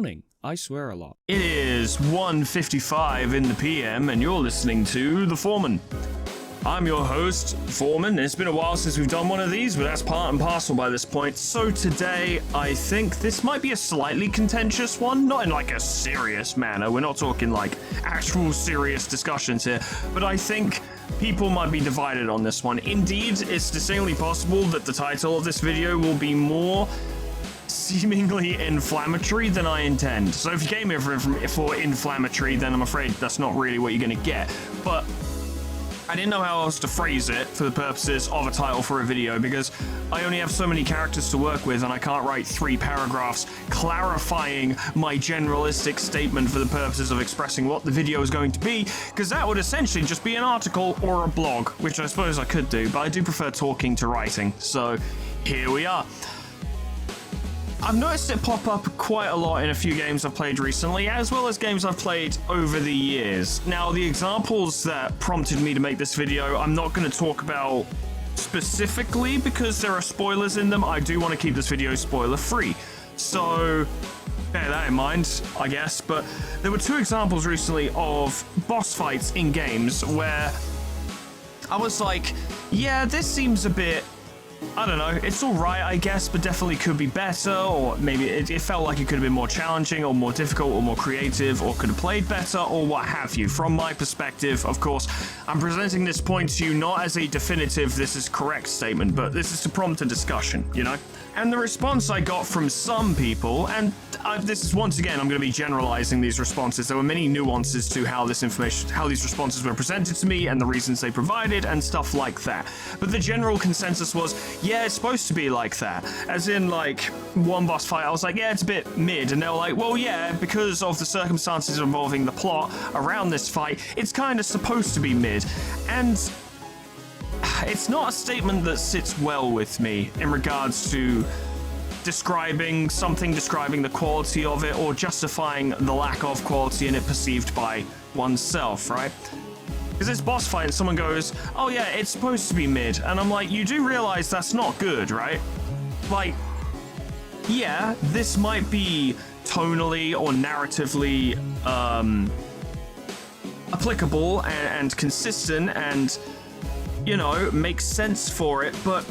morning. I swear a lot. It is 1:55 in the PM, and you're listening to The Foreman. I'm your host, Foreman. It's been a while since we've done one of these, but that's part and parcel by this point. So today, I think this might be a slightly contentious one, not in like a serious manner. We're not talking like actual serious discussions here, but I think people might be divided on this one. Indeed, it's distinctly possible that the title of this video will be more seemingly inflammatory than I intend. So if you came here for inflammatory, then I'm afraid that's not really what you're going to get. But I didn't know how else to phrase it for the purposes of a title for a video, because I only have so many characters to work with and I can't write 3 paragraphs clarifying my generalistic statement for the purposes of expressing what the video is going to be, because that would essentially just be an article or a blog, which I suppose I could do, but I do prefer talking to writing, so here we are. I've noticed it pop up quite a lot in a few games I've played recently, as well as games I've played over the years. Now, the examples that prompted me to make this video, I'm not going to talk about specifically because there are spoilers in them. I do want to keep this video spoiler-free, so bear that in mind, I guess. But there were 2 examples recently of boss fights in games where I was like, yeah, this seems a bit, I don't know, it's alright, I guess, but definitely could be better, or maybe it felt like it could have been more challenging, or more difficult, or more creative, or could have played better, or what have you. From my perspective, of course, I'm presenting this point to you not as a definitive, this is correct statement, but this is to prompt a discussion, you know? And the response I got from some people, and this is once again, I'm going to be generalizing these responses. There were many nuances to how these responses were presented to me and the reasons they provided and stuff like that. But the general consensus was, yeah, it's supposed to be like that. As in, like, one boss fight, I was like, yeah, it's a bit mid. And they were like, well, yeah, because of the circumstances involving the plot around this fight, it's kind of supposed to be mid. And it's not a statement that sits well with me in regards to describing something, describing the quality of it, or justifying the lack of quality in it perceived by oneself, right? Because it's boss fight and someone goes, oh yeah, it's supposed to be mid, and I'm like, you do realize that's not good, right? Like, yeah, this might be tonally or narratively applicable and consistent and, you know, makes sense for it, but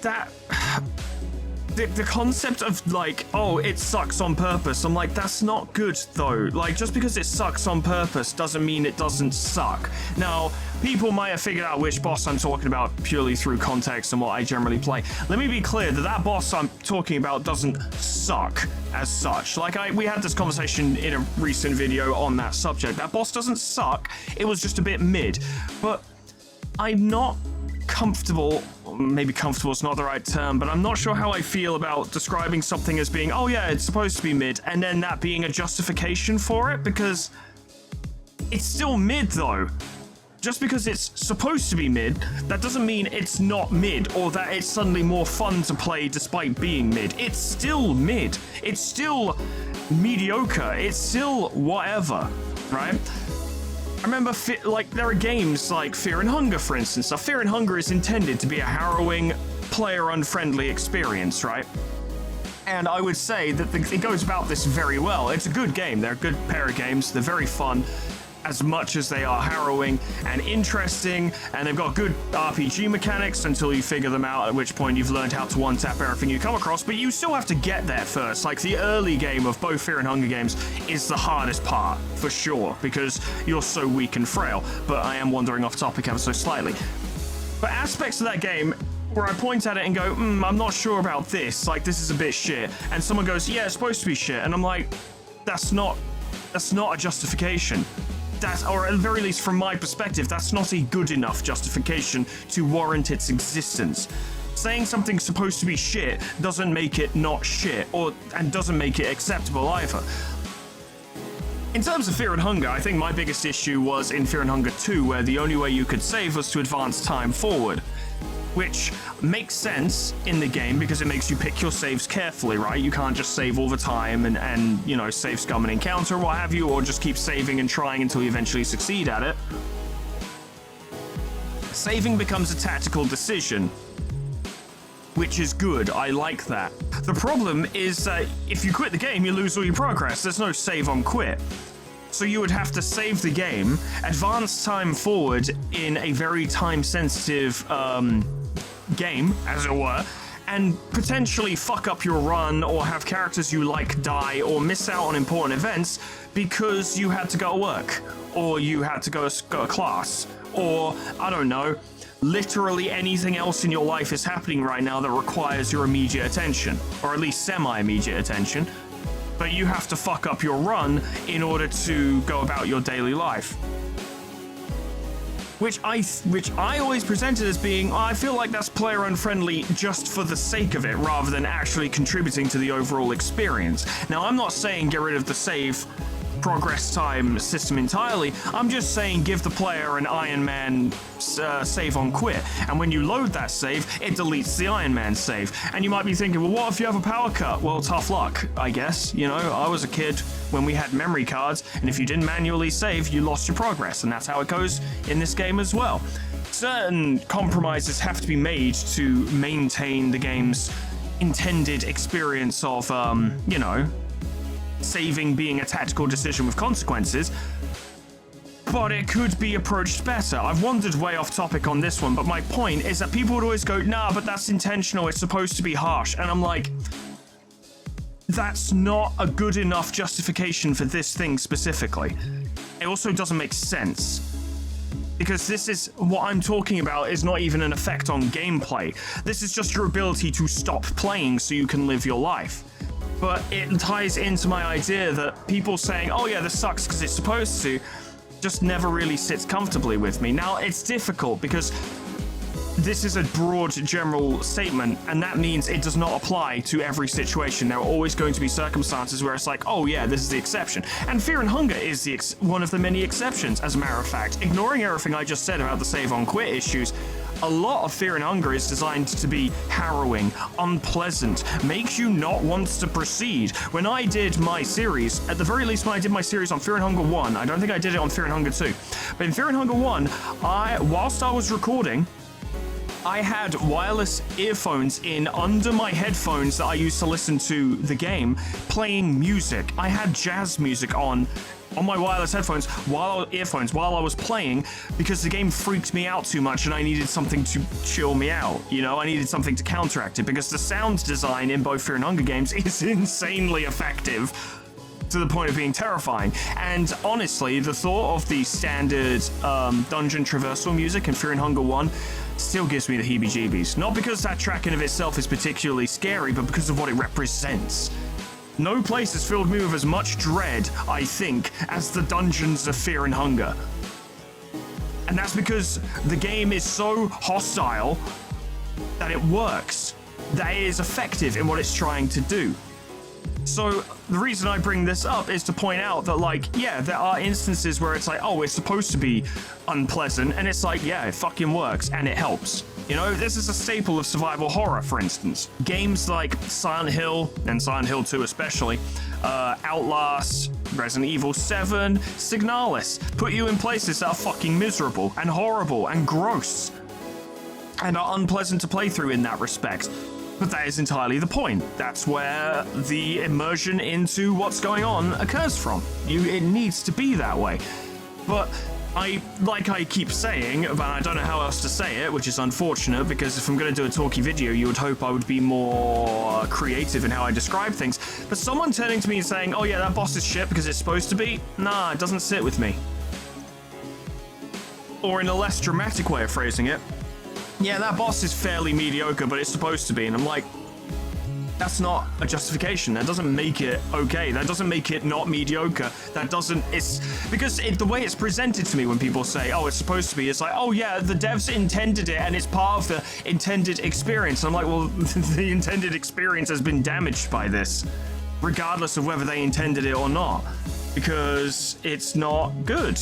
that the concept of like, oh, it sucks on purpose, I'm like, that's not good though. Like, just because it sucks on purpose doesn't mean it doesn't suck. Now, people might have figured out which boss I'm talking about purely through context and what I generally play. Let me be clear that that boss I'm talking about doesn't suck as such. Like, we had this conversation in a recent video on that subject. That boss doesn't suck, it was just a bit mid. But I'm not comfortable, maybe comfortable is not the right term, but I'm not sure how I feel about describing something as being, oh yeah, it's supposed to be mid, and then that being a justification for it, because it's still mid though. Just because it's supposed to be mid, that doesn't mean it's not mid, or that it's suddenly more fun to play despite being mid. It's still mid. It's still mediocre. It's still whatever, right? I remember, like, there are games like Fear and Hunger, for instance. Now, Fear and Hunger is intended to be a harrowing, player-unfriendly experience, right? And I would say that it goes about this very well. It's a good game. They're a good pair of games. They're very fun, as much as they are harrowing and interesting, and they've got good RPG mechanics until you figure them out, at which point you've learned how to one-tap everything you come across, but you still have to get there first. Like, the early game of both Fear and Hunger games is the hardest part, for sure, because you're so weak and frail, but I am wandering off topic ever so slightly. But aspects of that game where I point at it and go, I'm not sure about this, like, this is a bit shit, and someone goes, yeah, it's supposed to be shit, and I'm like, that's not a justification. Or at the very least, from my perspective, that's not a good enough justification to warrant its existence. Saying something's supposed to be shit doesn't make it not shit, and doesn't make it acceptable either. In terms of Fear and Hunger, I think my biggest issue was in Fear and Hunger 2, where the only way you could save was to advance time forward. Which makes sense in the game because it makes you pick your saves carefully, right? You can't just save all the time and you know, save scum an encounter or what have you, or just keep saving and trying until you eventually succeed at it. Saving becomes a tactical decision. which is good. I like that. The problem is that if you quit the game, you lose all your progress. There's no save on quit. So you would have to save the game, advance time forward in a very time-sensitive game, as it were, and potentially fuck up your run or have characters you like die or miss out on important events because you had to go to work or you had to go to class or, I don't know, literally anything else in your life is happening right now that requires your immediate attention, or at least semi-immediate attention, but you have to fuck up your run in order to go about your daily life. Which I always presented as being, I feel like that's player unfriendly just for the sake of it, rather than actually contributing to the overall experience. Now, I'm not saying get rid of the save progress time system entirely. I'm just saying give the player an Iron Man save on quit, and when you load that save, it deletes the Iron Man save. And you might be thinking, well, what if you have a power cut? Well, tough luck, I guess. You know, I was a kid when we had memory cards, and if you didn't manually save, you lost your progress, and that's how it goes in this game as well. Certain compromises have to be made to maintain the game's intended experience of, you know, saving being a tactical decision with consequences, but it could be approached better. I've wandered way off topic on this one, but my point is that people would always go, nah, but that's intentional, it's supposed to be harsh. And I'm like, that's not a good enough justification for this thing specifically. It also doesn't make sense. Because this is, what I'm talking about is not even an effect on gameplay. This is just your ability to stop playing so you can live your life. But it ties into my idea that people saying, oh yeah, this sucks because it's supposed to, just never really sits comfortably with me. Now, it's difficult because this is a broad general statement, and that means it does not apply to every situation. There are always going to be circumstances where it's like, oh yeah, this is the exception. And Fear and Hunger is one of the many exceptions, as a matter of fact. Ignoring everything I just said about the save on quit issues, a lot of Fear and Hunger is designed to be harrowing, unpleasant, makes you not want to proceed. When I did my series, at the very least when I did my series on Fear and Hunger 1, I don't think I did it on Fear and Hunger 2, but in Fear and Hunger 1, whilst I was recording, I had wireless earphones in under my headphones that I used to listen to the game, playing music. I had jazz music on my wireless headphones while I was playing, because the game freaked me out too much and I needed something to chill me out. You know, I needed something to counteract it, because the sound design in both Fear and Hunger games is insanely effective to the point of being terrifying. And honestly, the thought of the standard dungeon traversal music in Fear and Hunger 1 still gives me the heebie-jeebies. Not because that track in of itself is particularly scary, but because of what it represents. No place has filled me with as much dread, I think, as the dungeons of Fear and Hunger. And that's because the game is so hostile that it works, that it is effective in what it's trying to do. So the reason I bring this up is to point out that, like, yeah, there are instances where it's like, oh, it's supposed to be unpleasant, and it's like, yeah, it fucking works, and it helps. You know, this is a staple of survival horror, for instance. Games like Silent Hill, and Silent Hill 2 especially, Outlast, Resident Evil 7, Signalis, put you in places that are fucking miserable, and horrible, and gross, and are unpleasant to play through in that respect. But that is entirely the point. That's where the immersion into what's going on occurs from. It needs to be that way. But I keep saying, but I don't know how else to say it, which is unfortunate, because if I'm going to do a talky video, you would hope I would be more creative in how I describe things. But someone turning to me and saying, oh yeah, that boss is shit because it's supposed to be, nah, it doesn't sit with me. Or in a less dramatic way of phrasing it, yeah, that boss is fairly mediocre, but it's supposed to be. And I'm like, that's not a justification. That doesn't make it okay. That doesn't make it not mediocre. That doesn't, it's, because the way it's presented to me when people say, oh, it's supposed to be, it's like, oh yeah, the devs intended it and it's part of the intended experience. And I'm like, well, the intended experience has been damaged by this, regardless of whether they intended it or not, because it's not good.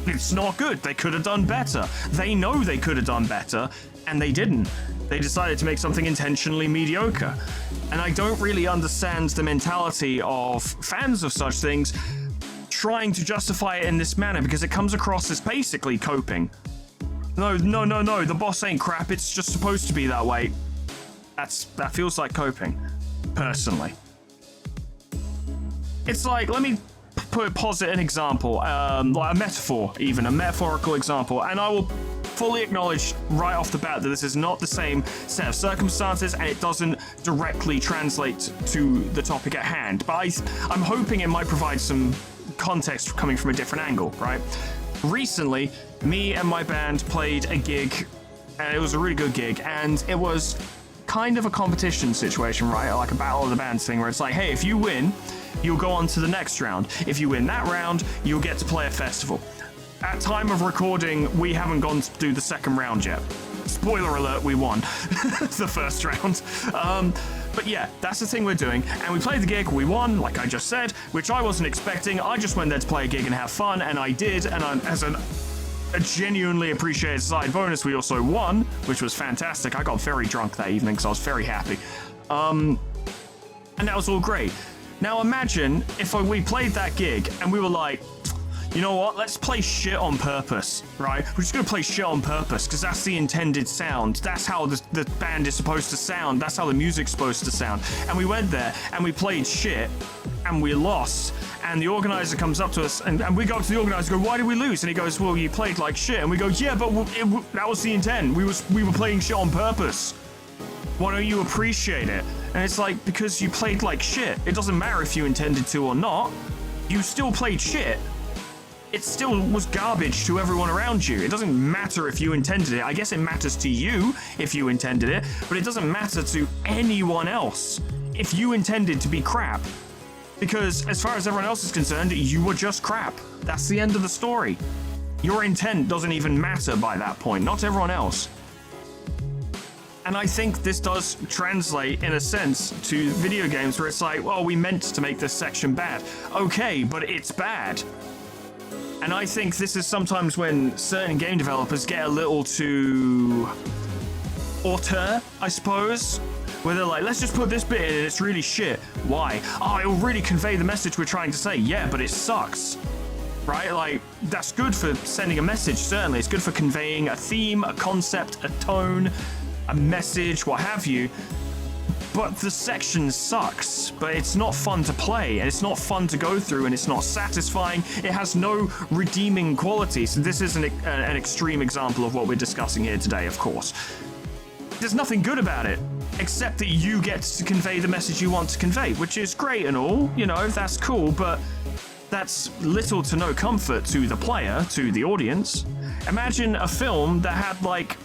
It's not good. They could have done better. They know they could have done better, and they didn't. They decided to make something intentionally mediocre. And I don't really understand the mentality of fans of such things trying to justify it in this manner, because it comes across as basically coping. No, the boss ain't crap, it's just supposed to be that way. That feels like coping, personally. It's like, let me posit an example, like a metaphor, even a metaphorical example, and I will fully acknowledge right off the bat that this is not the same set of circumstances and it doesn't directly translate to the topic at hand, but I'm hoping it might provide some context coming from a different angle, right? Recently, me and my band played a gig, and it was a really good gig, and it was kind of a competition situation, right? Like a battle of the bands thing, where it's like, hey, if you win, you'll go on to the next round. If you win that round, you'll get to play a festival. At time of recording, we haven't gone to do the second round yet. Spoiler alert, we won the first round. But yeah, that's the thing we're doing. And we played the gig, we won, like I just said, which I wasn't expecting. I just went there to play a gig and have fun, and I did. And as a genuinely appreciated side bonus, we also won, which was fantastic. I got very drunk that evening, so I was very happy. And that was all great. Now imagine if we played that gig and we were like, you know what, let's play shit on purpose, right? We're just gonna play shit on purpose because that's the intended sound. That's how the band is supposed to sound. That's how the music's supposed to sound. And we went there and we played shit and we lost. And the organizer comes up to us and we go up to the organizer and go, why did we lose? And he goes, well, you played like shit. And we go, yeah, but that was the intent. We were playing shit on purpose. Why don't you appreciate it? And it's like, because you played like shit. It doesn't matter if you intended to or not. You still played shit. It still was garbage to everyone around you. It doesn't matter if you intended it. I guess it matters to you if you intended it, but it doesn't matter to anyone else if you intended to be crap. Because as far as everyone else is concerned, you were just crap. That's the end of the story. Your intent doesn't even matter by that point, not everyone else. And I think this does translate, in a sense, to video games where it's like, well, we meant to make this section bad. Okay, but it's bad. And I think this is sometimes when certain game developers get a little too auteur, I suppose, where they're like, let's just put this bit in and it's really shit. Why? Oh, it'll really convey the message we're trying to say. Yeah, but it sucks. Right? Like, that's good for sending a message, certainly. It's good for conveying a theme, a concept, a tone, a message, what have you. But the section sucks, but it's not fun to play, and it's not fun to go through, and it's not satisfying. It has no redeeming qualities. So this is an extreme example of what we're discussing here today, of course. There's nothing good about it, except that you get to convey the message you want to convey, which is great and all, you know, that's cool, but that's little to no comfort to the player, to the audience. Imagine a film that had, like,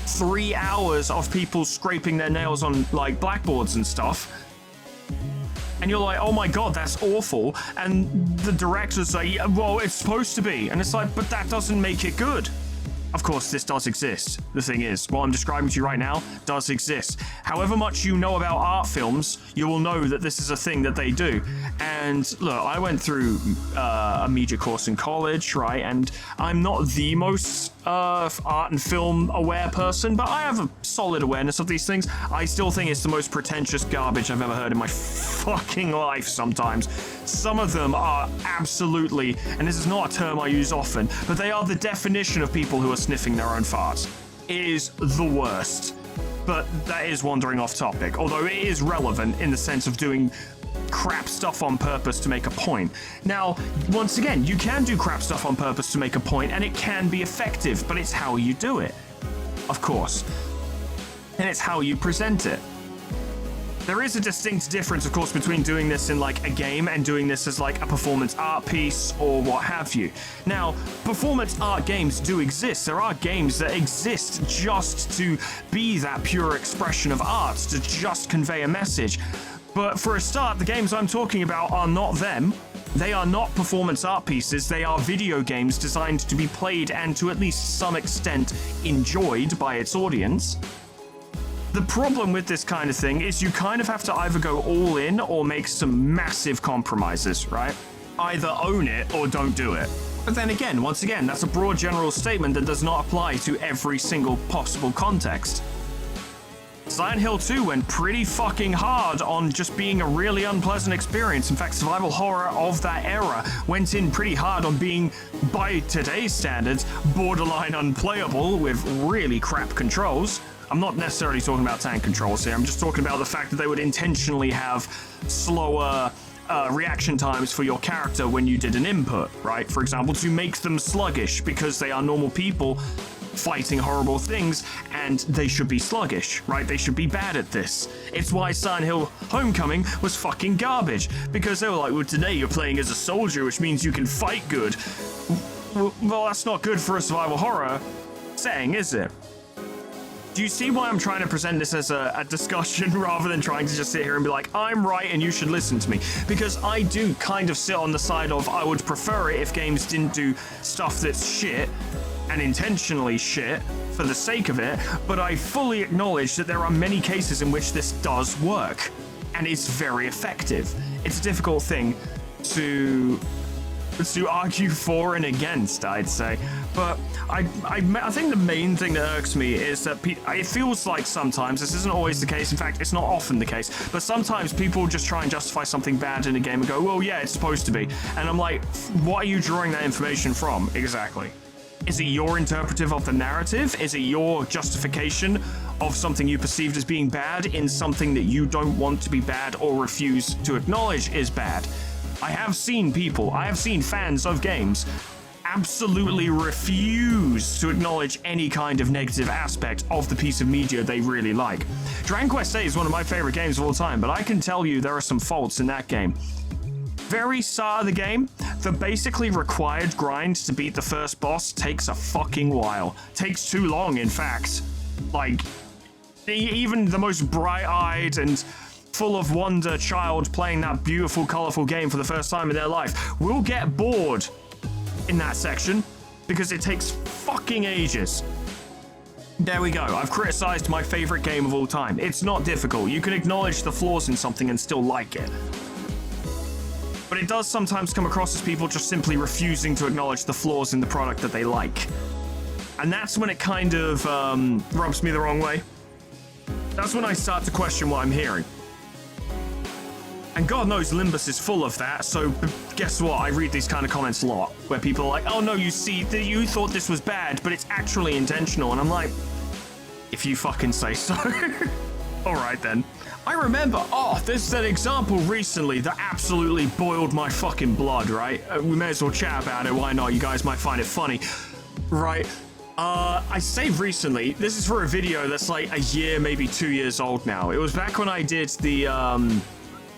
3 hours of people scraping their nails on like blackboards and stuff, and you're like, oh my god, that's awful, and the director's like, yeah, well, it's supposed to be, and it's like, but that doesn't make it good. Of course, this does exist. The thing is, what I'm describing to you right now does exist. However much you know about art films, you will know that this is a thing that they do. And look, I went through a media course in college, right? And I'm not the most art and film aware person, but I have a solid awareness of these things. I still think it's the most pretentious garbage I've ever heard in my fucking life sometimes. Some of them are absolutely, and this is not a term I use often, but they are the definition of people who are sniffing their own farts. It is the worst. But that is wandering off topic, although it is relevant in the sense of doing crap stuff on purpose to make a point. Now, once again, you can do crap stuff on purpose to make a point, and it can be effective, but it's how you do it, of course. And it's how you present it. There is a distinct difference, of course, between doing this in like a game and doing this as like a performance art piece or what have you. Now, performance art games do exist. There are games that exist just to be that pure expression of art, to just convey a message. But for a start, the games I'm talking about are not them. They are not performance art pieces. They are video games designed to be played and to at least some extent enjoyed by its audience. The problem with this kind of thing is you kind of have to either go all in or make some massive compromises, right? Either own it or don't do it. But then again, once again, that's a broad general statement that does not apply to every single possible context. Silent Hill 2 went pretty fucking hard on just being a really unpleasant experience. In fact, survival horror of that era went in pretty hard on being, by today's standards, borderline unplayable with really crap controls. I'm not necessarily talking about tank controls here. I'm just talking about the fact that they would intentionally have slower reaction times for your character when you did an input, right? For example, to make them sluggish because they are normal people fighting horrible things, and they should be sluggish, right? They should be bad at this. It's why Silent Hill Homecoming was fucking garbage, because they were like, well, today you're playing as a soldier, which means you can fight good. Well, that's not good for a survival horror setting, is it? Do you see why I'm trying to present this as a discussion rather than trying to just sit here and be like, I'm right and you should listen to me? Because I do kind of sit on the side of I would prefer it if games didn't do stuff that's shit and intentionally shit for the sake of it, but I fully acknowledge that there are many cases in which this does work and is very effective. It's a difficult thing to argue for and against, I'd say. But I think the main thing that irks me is that it feels like sometimes, this isn't always the case, in fact, it's not often the case, but sometimes people just try and justify something bad in a game and go, well, yeah, it's supposed to be. And I'm like, what are you drawing that information from, exactly? Is it your interpretive of the narrative? Is it your justification of something you perceived as being bad in something that you don't want to be bad or refuse to acknowledge is bad? I have seen fans of games absolutely refuse to acknowledge any kind of negative aspect of the piece of media they really like. Dragon Quest VIII is one of my favorite games of all time, but I can tell you there are some faults in that game. Very start of the game, the basically required grind to beat the first boss takes a fucking while. Takes too long, in fact. Like, even the most bright-eyed and full of wonder child playing that beautiful, colorful game for the first time in their life will get bored in that section because it takes fucking ages. There we go. I've criticized my favorite game of all time. It's not difficult. You can acknowledge the flaws in something and still like it. But it does sometimes come across as people just simply refusing to acknowledge the flaws in the product that they like. And that's when it kind of rubs me the wrong way. That's when I start to question what I'm hearing. And God knows Limbus is full of that, so guess what? I read these kind of comments a lot, where people are like, oh no, you see, you thought this was bad, but it's actually intentional. And I'm like, if you fucking say so. Alright then. I remember, there's an example recently that absolutely boiled my fucking blood, right? We may as well chat about it, why not? You guys might find it funny. Right, I say recently, this is for a video that's like a year, maybe 2 years old now. It was back when I did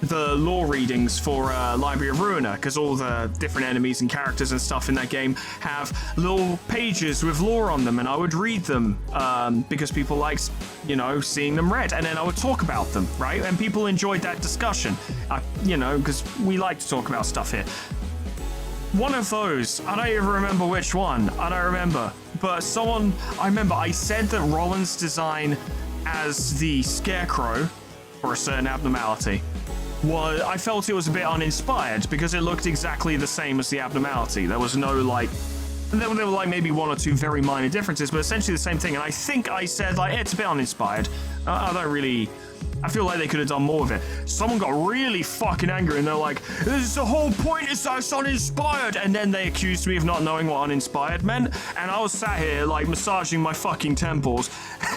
the lore readings for Library of Ruina, because all the different enemies and characters and stuff in that game have little pages with lore on them, and I would read them because people liked, seeing them read, and then I would talk about them, right? And people enjoyed that discussion, because we like to talk about stuff here. One of those, I don't even remember which one, I don't remember, but I said that Roland's design as the Scarecrow for a certain abnormality I felt it was a bit uninspired because it looked exactly the same as the abnormality. There was no there were maybe one or two very minor differences, but essentially the same thing. And I think I said it's a bit uninspired. I feel like they could have done more of it. Someone got really fucking angry and they're like, this is the whole point, is that it's uninspired. And then they accused me of not knowing what uninspired meant. And I was sat here massaging my fucking temples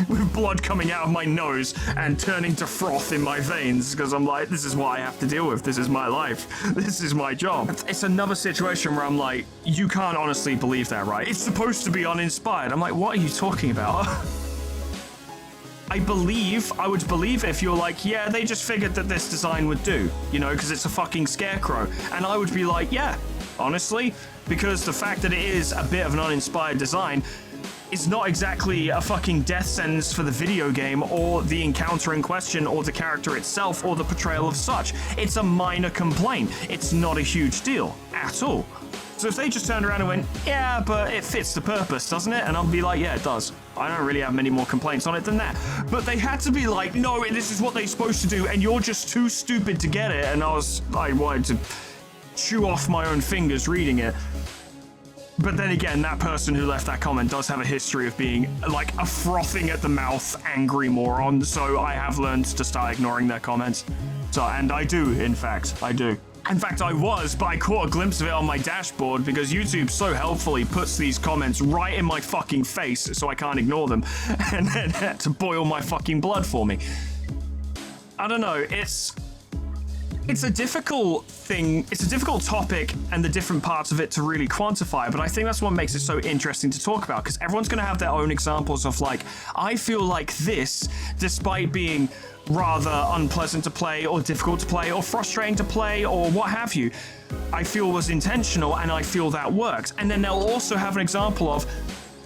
with blood coming out of my nose and turning to froth in my veins because I'm like, this is what I have to deal with. This is my life. This is my job. It's another situation where I'm like, you can't honestly believe that, right? It's supposed to be uninspired. I'm like, what are you talking about? I would believe if you're like, yeah, they just figured that this design would do, because it's a fucking scarecrow. And I would be like, yeah, honestly, because the fact that it is a bit of an uninspired design is not exactly a fucking death sentence for the video game or the encounter in question or the character itself or the portrayal of such. It's a minor complaint. It's not a huge deal at all. So if they just turned around and went, yeah, but it fits the purpose, doesn't it? And I'll be like, yeah, it does. I don't really have many more complaints on it than that. But they had to be like, no, this is what they're supposed to do, and you're just too stupid to get it. And I wanted to chew off my own fingers reading it. But then again, that person who left that comment does have a history of being a frothing at the mouth, angry moron. So I have learned to start ignoring their comments. And I do, in fact, I do. In fact, I was, but I caught a glimpse of it on my dashboard because YouTube so helpfully puts these comments right in my fucking face so I can't ignore them and then had to boil my fucking blood for me. I don't know, it's a difficult thing, it's a difficult topic and the different parts of it to really quantify, but I think that's what makes it so interesting to talk about, because everyone's going to have their own examples of like, I feel like this, despite being rather unpleasant to play or difficult to play or frustrating to play or what have you, I feel was intentional and I feel that worked. And then they'll also have an example of,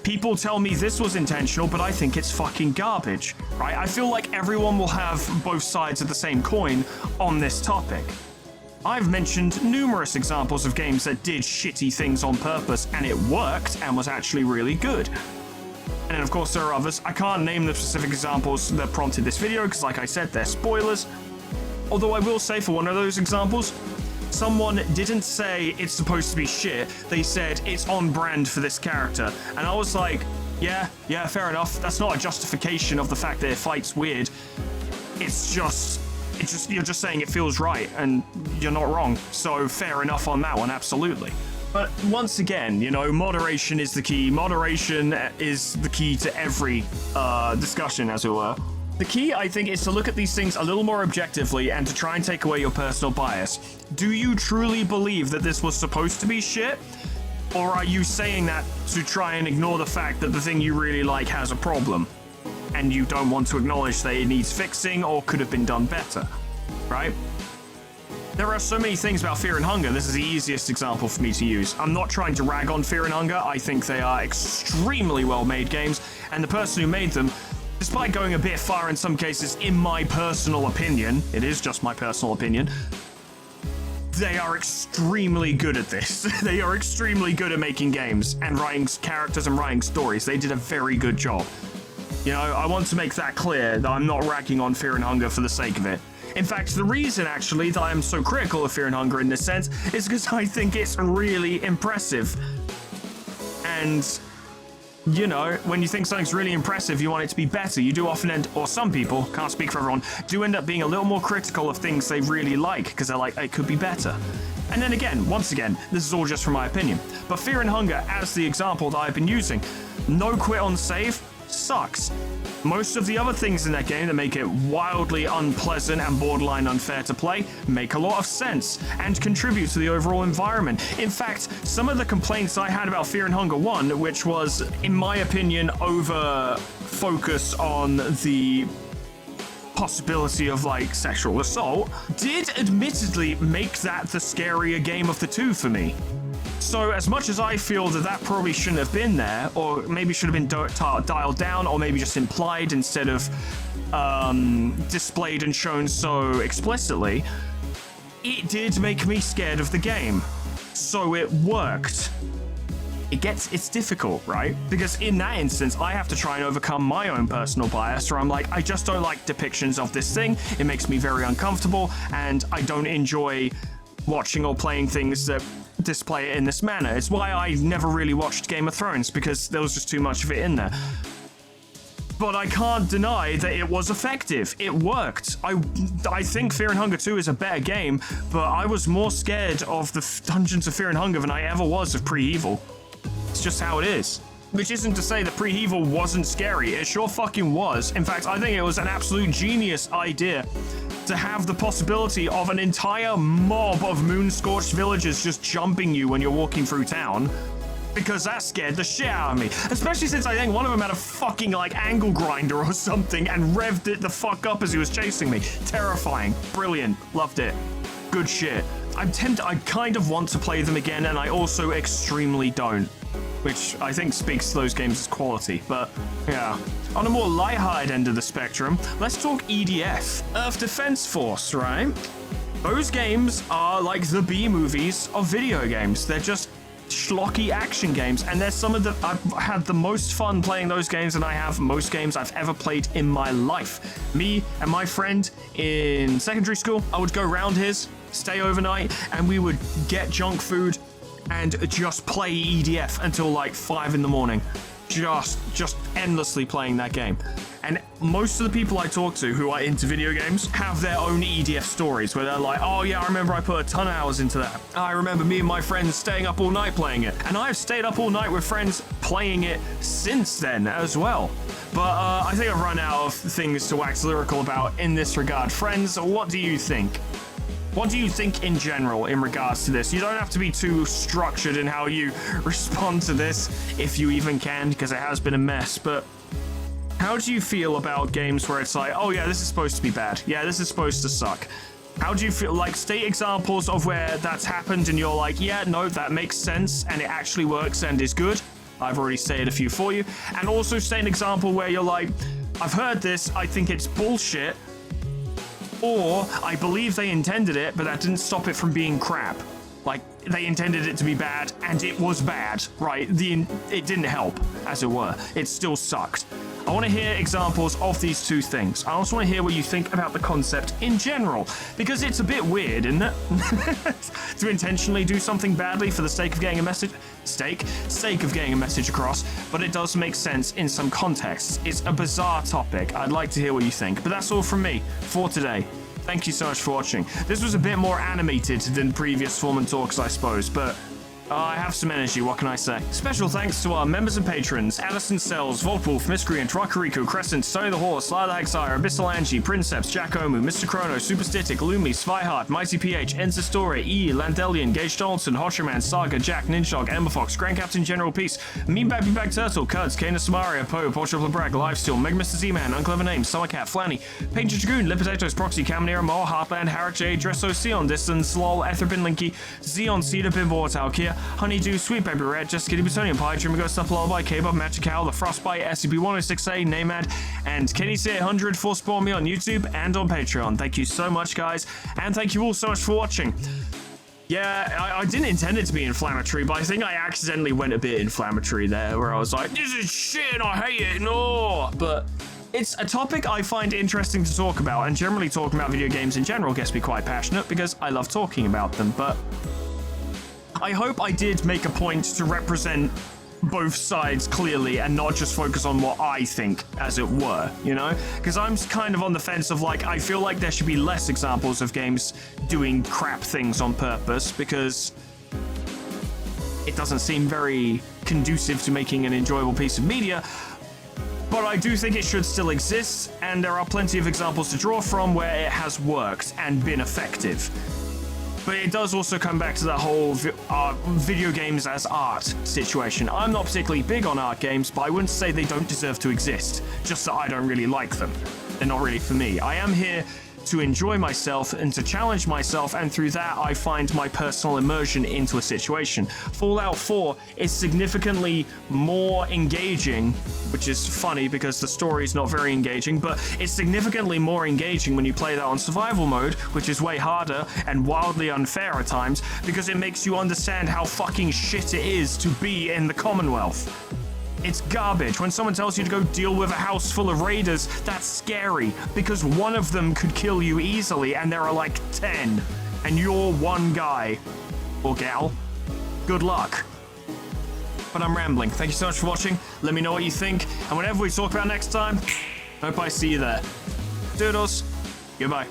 people tell me this was intentional, but I think it's fucking garbage, right? I feel like everyone will have both sides of the same coin on this topic. I've mentioned numerous examples of games that did shitty things on purpose and it worked and was actually really good. And then of course there are others. I can't name the specific examples that prompted this video because like I said, they're spoilers. Although I will say for one of those examples, someone didn't say it's supposed to be shit, they said it's on brand for this character. And I was like, yeah, fair enough. That's not a justification of the fact that it fights weird. It's just, you're just saying it feels right, and you're not wrong. So fair enough on that one, absolutely. But once again, you know, moderation is the key. Moderation is the key to every discussion, as it were. The key, I think, is to look at these things a little more objectively and to try and take away your personal bias. Do you truly believe that this was supposed to be shit? Or are you saying that to try and ignore the fact that the thing you really like has a problem? And you don't want to acknowledge that it needs fixing or could have been done better, right? There are so many things about Fear and Hunger. This is the easiest example for me to use. I'm not trying to rag on Fear and Hunger. I think they are extremely well-made games, and the person who made them, despite going a bit far in some cases, in my personal opinion, it is just my personal opinion, they are extremely good at this. They are extremely good at making games and writing characters and writing stories. They did a very good job. You know, I want to make that clear that I'm not ragging on Fear and Hunger for the sake of it. In fact, the reason, actually, that I'm so critical of Fear and Hunger in this sense is because I think it's really impressive. And, you know, when you think something's really impressive, you want it to be better. You do often end, or some people, can't speak for everyone, do end up being a little more critical of things they really like, because they're like, it could be better. And then again, once again, this is all just from my opinion. But Fear and Hunger, as the example that I've been using, no quit on save sucks. Most of the other things in that game that make it wildly unpleasant and borderline unfair to play make a lot of sense and contribute to the overall environment. In fact, some of the complaints I had about Fear and Hunger 1, which was, in my opinion, over focus on the possibility of like sexual assault, did admittedly make that the scarier game of the two for me. So as much as I feel that that probably shouldn't have been there, or maybe should have been dialed down, or maybe just implied instead of displayed and shown so explicitly, it did make me scared of the game. So it worked. It's difficult, right? Because in that instance, I have to try and overcome my own personal bias, where I'm like, I just don't like depictions of this thing. It makes me very uncomfortable, and I don't enjoy watching or playing things that display it in this manner. It's why I never really watched Game of Thrones, because there was just too much of it in there. But I can't deny that it was effective. It worked. I think Fear and Hunger 2 is a better game, but I was more scared of the Dungeons of Fear and Hunger than I ever was of Pre-Evil. It's just how it is. Which isn't to say that Pre-Evil wasn't scary. It sure fucking was. In fact, I think it was an absolute genius idea to have the possibility of an entire mob of moon-scorched villagers just jumping you when you're walking through town, because that scared the shit out of me. Especially since I think one of them had a fucking, like, angle grinder or something and revved it the fuck up as he was chasing me. Terrifying. Brilliant. Loved it. Good shit. I kind of want to play them again, and I also extremely don't, which I think speaks to those games' quality, but yeah. On a more lighthearted end of the spectrum, let's talk EDF, Earth Defense Force, right? Those games are like the B-movies of video games. They're just schlocky action games, and they're some of the... I've had the most fun playing those games than I have most games I've ever played in my life. Me and my friend in secondary school, I would go round his, stay overnight, and we would get junk food and just play EDF until like 5 in the morning. just endlessly playing that game. And most of the people I talk to who are into video games have their own EDF stories where they're like, oh yeah, I remember I put a ton of hours into that. I remember me and my friends staying up all night playing it. And I've stayed up all night with friends playing it since then as well. But I think I've run out of things to wax lyrical about in this regard. Friends, what do you think? What do you think in general in regards to this? You don't have to be too structured in how you respond to this, if you even can, because it has been a mess, but how do you feel about games where it's like, oh yeah, this is supposed to be bad. Yeah, this is supposed to suck. How do you feel? Like, state examples of where that's happened and you're like, yeah, no, that makes sense and it actually works and is good. I've already stated a few for you. And also state an example where you're like, I've heard this, I think it's bullshit, or I believe they intended it, but that didn't stop it from being crap. Like, they intended it to be bad, and it was bad, right? It didn't help, as it were. It still sucked. I want to hear examples of these two things. I also want to hear what you think about the concept in general, because it's a bit weird, isn't it? To intentionally do something badly for the sake of getting a message... sake of getting a message across, but it does make sense in some contexts. It's a bizarre topic. I'd like to hear what you think, but that's all from me for today. Thank you so much for watching. This was a bit more animated than previous Foreman talks, I suppose, but I have some energy, what can I say? Special thanks to our members and patrons: Addison Sells, Voltwolf, Miscreant, Rockariku, Crescent, Stony the Horse, Sly the Hexire, Abyssal Angie, Princeps, Jack Omu, Mr. Chrono, Superstitic, Lumi, Svyheart, Mighty PH, Enzistore, E, Landelian, Gage Donaldson, Hosherman, Saga, Jack, Ninjog, Emberfox, Grand Captain General Peace, Mean Baby Bag Turtle, Cuds, Kana Samaria, Poe, Portugal Bragg, Livesteel, Meg Mr. Z-Man, Unclever Names, Summercat, Flanny, Painted Dragoon, Lipotatoes, Proxy, Caminera, Moa, Heartland, Harak J, Dresso, Sion, Distance, Lol, Etherbin Linky, Xeon, Cedar, Bimbo, Talkia, Honeydew, Sweet Baby Red, Jessica Dibusonian Pie, Trimago, Stuff Lullaby, K-Bob, Magic Cow, The Frostbite, SCP-106A, Namad, and KennyC800 for spawn me on YouTube and on Patreon. Thank you so much, guys, and thank you all so much for watching. Yeah, I didn't intend it to be inflammatory, but I think I accidentally went a bit inflammatory there, where I was like, this is shit, I hate it, no! But it's a topic I find interesting to talk about, and generally talking about video games in general gets me quite passionate, because I love talking about them, but I hope I did make a point to represent both sides clearly and not just focus on what I think, as it were, you know? Because I'm kind of on the fence of, like, I feel like there should be less examples of games doing crap things on purpose, because it doesn't seem very conducive to making an enjoyable piece of media. But I do think it should still exist, and there are plenty of examples to draw from where it has worked and been effective. But it does also come back to that whole video games as art situation. I'm not particularly big on art games, but I wouldn't say they don't deserve to exist, just that I don't really like them. They're not really for me. I am here to enjoy myself and to challenge myself, and through that I find my personal immersion into a situation. Fallout 4 is significantly more engaging, which is funny because the story is not very engaging, but it's significantly more engaging when you play that on survival mode, which is way harder and wildly unfair at times, because it makes you understand how fucking shit it is to be in the Commonwealth. It's garbage. When someone tells you to go deal with a house full of raiders, that's scary, because one of them could kill you easily and there are like 10, and you're one guy or gal. Good luck. But I'm rambling. Thank you so much for watching. Let me know what you think, and whatever we talk about next time, hope I see you there. Doodles. Goodbye.